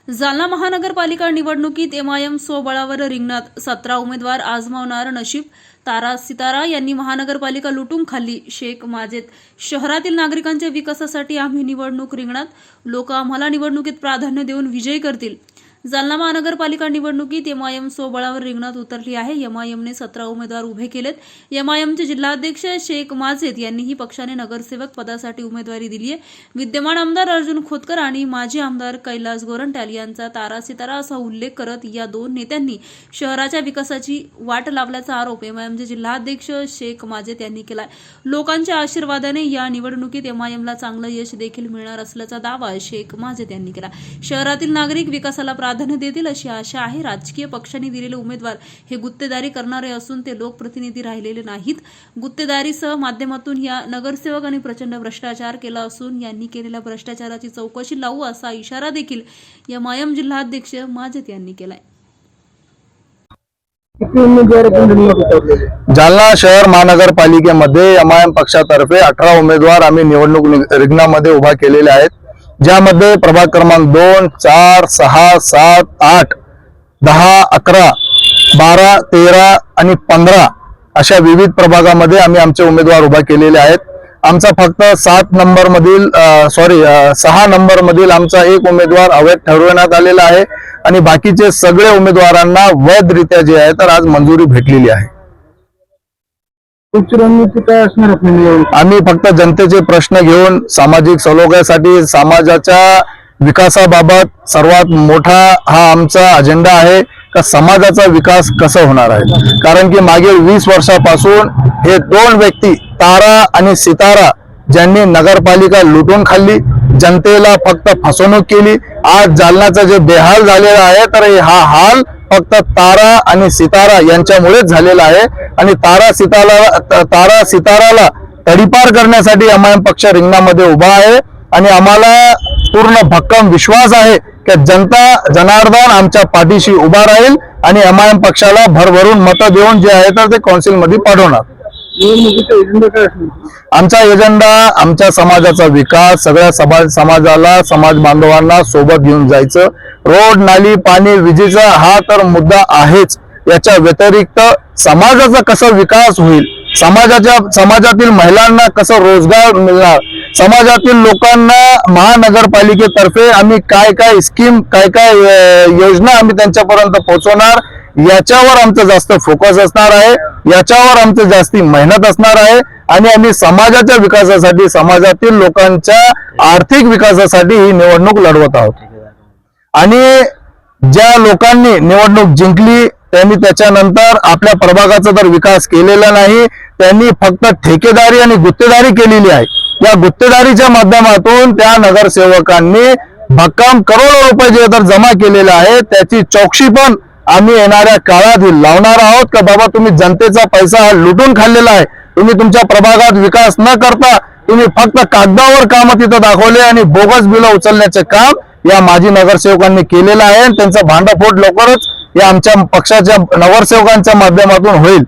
जालना महानगरपालिका निवडणुकीत एमआयएम स्वबळावर रिंगणात 17 उमेदवार आजमावणार नशीब. तारा सितारा यांनी महानगरपालिका लुटून खाल्ली. शेख माजेत शहरातील नागरिकांच्या विकासासाठी आम्ही निवडणूक रिंगणात. लोक आम्हाला निवडणुकीत प्राधान्य देऊन विजयी करतील. जालना महानगरपालिका निवडणुकीत एमआयएम स्वबळावर रिंगणात उतरली आहे. एमआयएमने 17 उमेदवार उभे केलेत. एमआयएमचे जिल्हाध्यक्ष शेख माजेत यांनीही पक्षाने नगरसेवक पदासाठी उमेदवारी दिली आहे. विद्यमान आमदार अर्जुन खोतकर आणि माजी आमदार कैलास गोरंट्याल यांचा तारा सितारा असा उल्लेख करत या दोन नेत्यांनी शहराच्या विकासाची वाट लावल्याचा आरोप एमआयएमचे जिल्हाध्यक्ष शेख माजेत यांनी केलाय. लोकांच्या आशीर्वादाने या निवडणुकीत एमआयएमला चांगलं यश देखील मिळणार असल्याचा दावा शेख माजेत यांनी केला. शहरातील नागरिक विकासाला प्राधान्य देतील अशी आशा आहे. राजकीय पक्षांनी दिलेले उमेदवार हे गुत्तेदारी करणारे असून ते लोकप्रतिनिधी राहिलेले नाहीत. गुत्तेदारीसह माध्यमातून या नगरसेवकांनी प्रचंड भ्रष्टाचार केला असून यांनी केलेल्या भ्रष्टाचाराची चौकशी लावू असा इशारा देखील एमआयएम जिल्हाध्यक्ष माजेत यांनी केलाय. जालना शहर महानगरपालिकेमध्ये एमआयएम पक्षातर्फे 18 उमेदवार आम्ही निवडणूक रिंगणामध्ये उभा केलेले आहेत, ज्यामध्ये प्रभाग क्रमांक 2, 4, 6, 7, 8, 10, 11, 12, 13 आणि 15 अशा विविध प्रभागामध्ये आम्ही आमचे उमेदवार उभा केलेले आहेत. आमचा फक्त 6 नंबर मधील आमचा एक उमेदवार अवैध ठरवण्यात आलेला आहे आणि बाकीचे सगळे उमेदवारांना वैधरित्या जे आहे तर आज मंजुरी भेटलेली आहे. आम्ही फक्त जनतेचे प्रश्न घेऊन सामाजिक सलोख्यासाठी समाजाच्या विकासाबाबत सर्वात मोठा हा आमचा अजेंडा आहे का समाजाचा विकास कसा होणार आहे. कारण की मागील 20 वर्षापासून हे दोन व्यक्ती तारा आणि सितारा ज्यांनी नगरपालिका लुटून खाल्ली, जनतेला फक्त फसवणूक केली. आज जालन्याचा जे बेहाल झालेला आहे तर हा हाल फक्त तारा आणि सितारा यांच्यामुळेच झालेला आहे आणि तारा सिताराला तडीपार करण्यासाठी एमआयएम पक्ष रिंगणामध्ये उभा आहे आणि आम्हाला पूर्ण भक्कम विश्वास आहे की जनता जनार्दन आमच्या पाठीशी उभा राहील आणि एमआयएम पक्षाला भरभरून मतं देऊन जे आहे तर ते काउन्सिल मध्ये पाठवणार. आमचा एजेंडा आमच्या समाजाचा विकास, सगळ्या समाजाला, समाज बांधवांना सोबत घेऊन जायचं. रोड, नाली, पाणी, विजेचा हा तर मुद्दा आहेच. याच्या व्यतिरिक्त समाजाचा कसा विकास होईल, समाजातील महिलांना कसा रोजगार मिळणार, समाजातील लोकांना महानगरपालिकेतर्फे आम्ही काय स्कीम, काय योजना आम्ही त्यांच्यापर्यंत पोहोचवणार, याच्यावर आमचं जास्त फोकस असणार आहे. याच्यावर आमचं जास्ती मेहनत असणार आहे आणि आम्ही समाजाच्या विकासासाठी, समाजातील लोकांच्या आर्थिक विकासासाठी ही निवडणूक लढवत आहोत. आणि ज्या लोकांनी निवडणूक जिंकली त्यांनी त्याच्यानंतर आपल्या प्रभागाचा तर विकास केलेला नाही, त्यांनी फक्त ठेकेदारी आणि गुत्तेदारी केलेली आहे. या गुत्तेदारीच्या माध्यमातून त्या नगरसेवकांनी भक्कम करोडो रुपये जे तर जमा केलेले आहे त्याची चौकशी पण आम्ही येणाऱ्या काळात लावणार आहोत. का बाबा तुम्ही जनतेचा पैसा लुटून खाल्लेला आहे, तुम्ही तुमच्या प्रभागात विकास न करता तुम्ही फक्त कागदावर काम तिथं दाखवले आणि बोगस बिल उचलण्याचे काम या माजी नगरसेवकांनी केलेलं आहे. त्यांचा भांडाफोड लवकरच या आमच्या पक्षाच्या नगरसेवकांच्या माध्यमातून होईल.